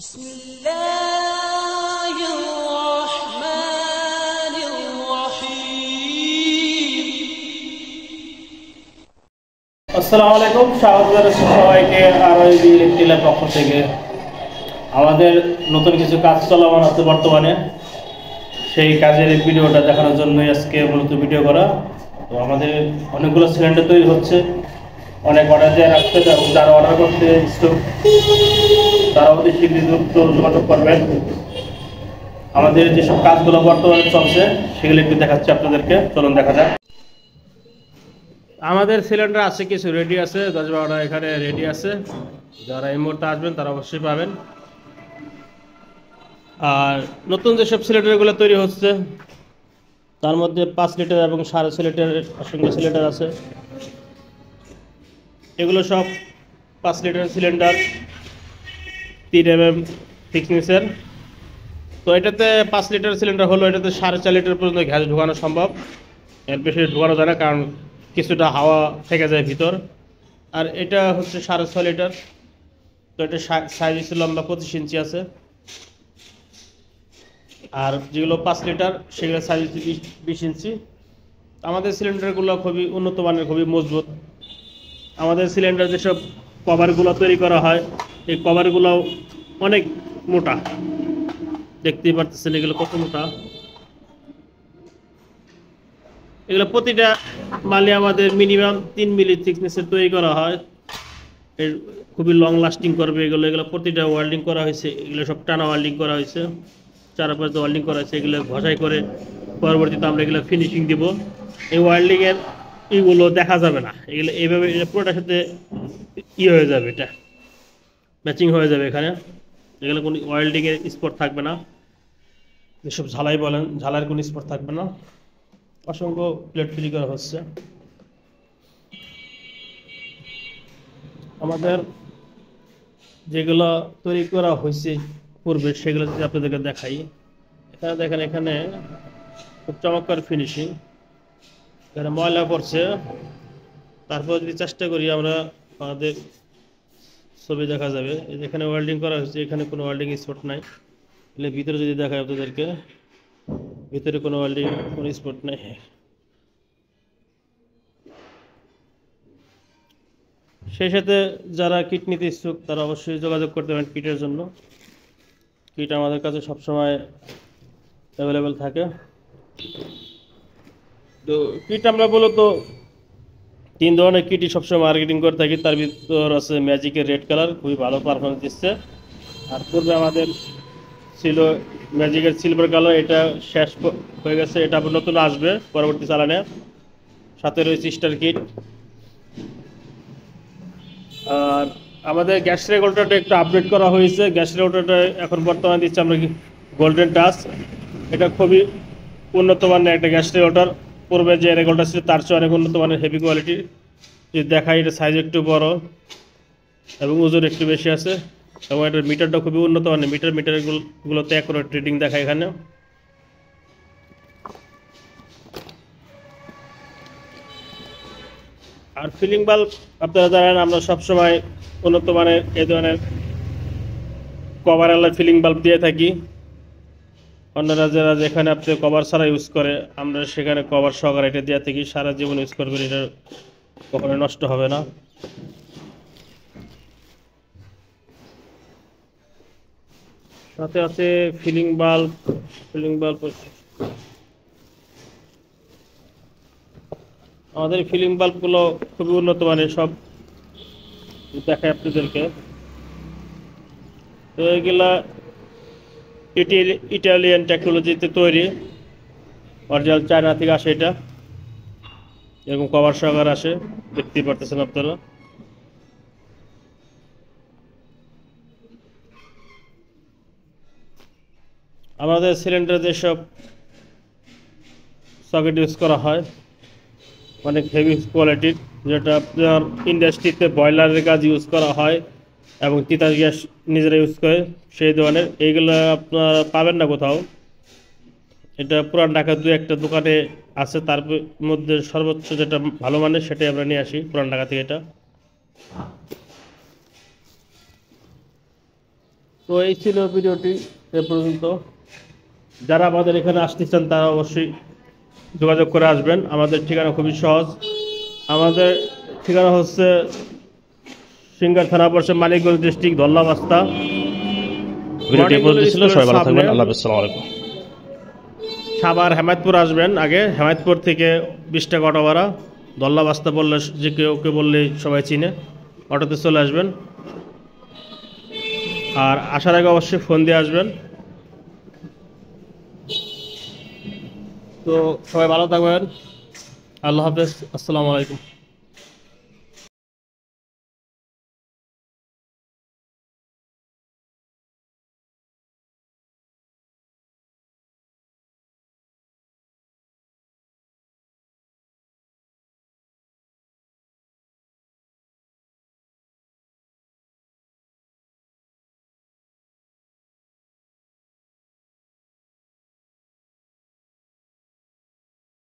بسم الله الرحمن الرحيم আসসালামু আলাইকুম স্বাগত জানাচ্ছি সবাইকে আরবি ইলেকট্রিক্যালের পক্ষ থেকে। আমাদের নতুন কিছু কাজ চলমান আছে বর্তমানে, সেই কাজের এই ভিডিওটা দেখানোর জন্যই আজকে মূলত ভিডিও করা। তো আমাদের অনেকগুলো সিলিন্ডার তৈরি হচ্ছে, অনেক অর্ডার দেওয়া রাখছে এবং যারা অর্ডার করতে ইচ্ছুক তারা অতি শীঘ্রই যোগাযোগ করবেন। আমাদের যেসব কাজগুলো বর্তমানে চলছে সেগুলো একটু দেখাচ্ছি আপনাদেরকে, চলুন দেখা যাক। আমাদের সিলিন্ডার আছে, কিছু রেডি আছে, 10-12টা এখানে রেডি আছে। যারা এই মুহূর্তে আসবেন তারা অবশ্যই পাবেন। আর নতুন যেসব সিলিন্ডারগুলো তৈরি হচ্ছে তার মধ্যে 5 লিটার এবং 6.5 লিটারের অসংখ্য সিলিন্ডার আছে। এগুলো সব 5 লিটার সিলিন্ডার, 3 mm থিকনেসের। তো এটাতে 5 লিটার সিলিন্ডার হলো, এটাতে 4.5 লিটার পর্যন্ত গ্যাস ঢোকানো সম্ভব। এর বেশি ঢোকানো যায় না, কারণ কিছুটা হাওয়া থেকে যায় ভিতর। আর এটা হচ্ছে 6.5 লিটার। তো এটা সাইজ হচ্ছে লম্বা 25 ইঞ্চি আছে। আর যেগুলো 5 লিটার সেগুলো সাইজ হচ্ছে 20 ইঞ্চি। আমাদের সিলিন্ডারগুলো খুবই উন্নত মানের, খুবই মজবুত। আমাদের সিলিন্ডার যেসব কভারগুলো তৈরি করা হয় এই কভারগুলো অনেক মোটা, দেখতেই পারতেছেন এগুলো কত মোটা। এগুলো প্রতিটা মালে আমাদের মিনিমাম 3 মিলি থিকনেসের তৈরি করা হয়। এর খুবই লং লাস্টিং করবে এগুলো। এগুলো প্রতিটা ওয়েল্ডিং করা হয়েছে, এগুলো সব টানা ওয়েল্ডিং করা হয়েছে, চারপাশে ওয়েল্ডিং করা হয়েছে। এগুলো ঘষাই করে পরবর্তীতে আমরা এগুলো ফিনিশিং দিব। এই ওয়েল্ডিংয়ের এইগুলো দেখা যাবে না, এগুলো এইভাবে পুরোটার সাথে হয়ে যাবে, এটা ম্যাচিং হয়ে যাবে। এখানে এগুলো কোনো ওয়েল্ডিংয়ের স্পট থাকবে না, যেসব ঝালাই বলেন ঝালাইয়ের কোনো স্পট থাকবে না। অসংখ্য প্লেট তৈরি করা হচ্ছে। আমাদের যেগুলো তৈরি করা হয়েছে পূর্বে সেগুলো যদি আপনাদেরকে দেখাই, এখানে দেখেন, এখানে খুব চমৎকার ফিনিশিং। এখানে ময়লা পড়ছে, তারপর যদি চেষ্টা করি আমরা, আমাদের ছবি দেখা যাবে এখানে ওয়েল্ডিং করা হয়েছে, এখানে কোনো ওয়েল্ডিং স্পট নাই। এলে ভিতরে যদি দেখায় আপনাদেরকে, ভিতরে কোনো ওয়েল্ডিং কোনো স্পট নাই। সেই সাথে যারা কিট নিতে ইচ্ছুক তারা অবশ্যই যোগাযোগ করতে পারেন কিটের জন্য। কিট আমাদের কাছে সবসময় অ্যাভেলেবেল থাকে। তো কিট আমরা মূলত 3 ধরনের কিটই সবসময় মার্কেটিং করে থাকি। তার ভিতর আছে ম্যাজিকের রেড কালার, খুবই ভালো পারফরমেন্স দিচ্ছে। আর পূর্বে আমাদের ছিল ম্যাজিকের সিলভার কালার, এটা শেষ হয়ে গেছে, এটা আবার নতুন আসবে পরবর্তী চালানে। সাথে রয়েছে স্টার কিট। আর আমাদের গ্যাস রেগুলেটরটা একটু আপডেট করা হয়েছে। গ্যাস রেগুলেটরটা এখন বর্তমানে দিচ্ছে আমরা গোল্ডেন টাচ। এটা খুবই উন্নত মানের একটা গ্যাস রেগুলেটর। পূর্বে যে রেগুলেটর ছিল তার চেয়ে অনেক উন্নত মানের, হেভি কোয়ালিটির। যদি দেখাই, এটা সাইজ একটু বড় এবং ওজন একটু বেশি আছে, এবং এটার মিটারটা খুবই উন্নত মানের। মিটারগুলোতে অ্যাকুরেট রিডিং দেখায় এখানে। আর ফিলিং বাল্ব আপনারা জানেন আমরা সবসময় উন্নত মানের এই ধরনের কভার আলা ফিলিং বাল্ব দিয়ে থাকি। অন্যরা যারা যেখানে আপনি কভার ছাড়া ইউজ করে, আমরা সেখানে কভার সহকারে এটা দিয়ে থাকি। সারা জীবন ইউজ করবেন, এটা কখনো নষ্ট হবে না। সাথে আছে ফিলিং বাল্ব। আমাদের ফিলিং বাল্বগুলো খুবই উন্নত মানের, সব দেখায় আপনাদেরকে। তো এগুলা ইটালিয়ান টেকনোলজিতে তৈরি, অরিজিনাল চায়না থেকে আসে। এটা এরকম কভার সহকার আসে, দেখতেই পারতেছেন আপনারা। আমাদের সিলিন্ডার যেসব সকেট ইউজ করা হয় অনেক হেভি কোয়ালিটির, যেটা আপনার ইন্ডাস্ট্রিতে বয়লারের কাজ ইউজ করা হয় এবং তিতাস গ্যাস নিজেরা ইউজ করে, সেই ধরনের। এইগুলো আপনারা পাবেন না কোথাও। এটা পুরান ঢাকা 2-1টা দোকানে আছে, তার মধ্যে সর্বোচ্চ যেটা ভালো মানের সেটাই আমরা নিয়ে আসি পুরান ঢাকা থেকে। এটা তো তো এই ছিল ভিডিওটি এ পর্যন্ত। যারা আমাদের এখানে আসতে চান তারা অবশ্যই যোগাযোগ করে আসবেন। আমাদের ঠিকানা খুবই সহজ। আমাদের ঠিকানা হচ্ছে সিঙ্গার থানা পড়ছে মানিকগঞ্জ ডিস্ট্রিক্ট ধল্লাবাস্তা। ভিডিওটি এই পর্যন্ত ছিল, সবাই ভালো থাকবেন, আল্লাহ হাফেজ, আসসালামু আলাইকুম। সাভার হেমায়তপুর আসবেন আগে, হেমায়তপুর থেকে 20 টাকা অটো ভাড়া, ধল্লাবাস্তা বললে যে কেউ বললেই সবাই চিনে, অটোতে চলে আসবেন। আর আসার আগে অবশ্যই ফোন দিয়ে আসবেন। তো সবাই ভালো থাকবেন, আল্লাহ হাফেজ, আসসালামু আলাইকুম।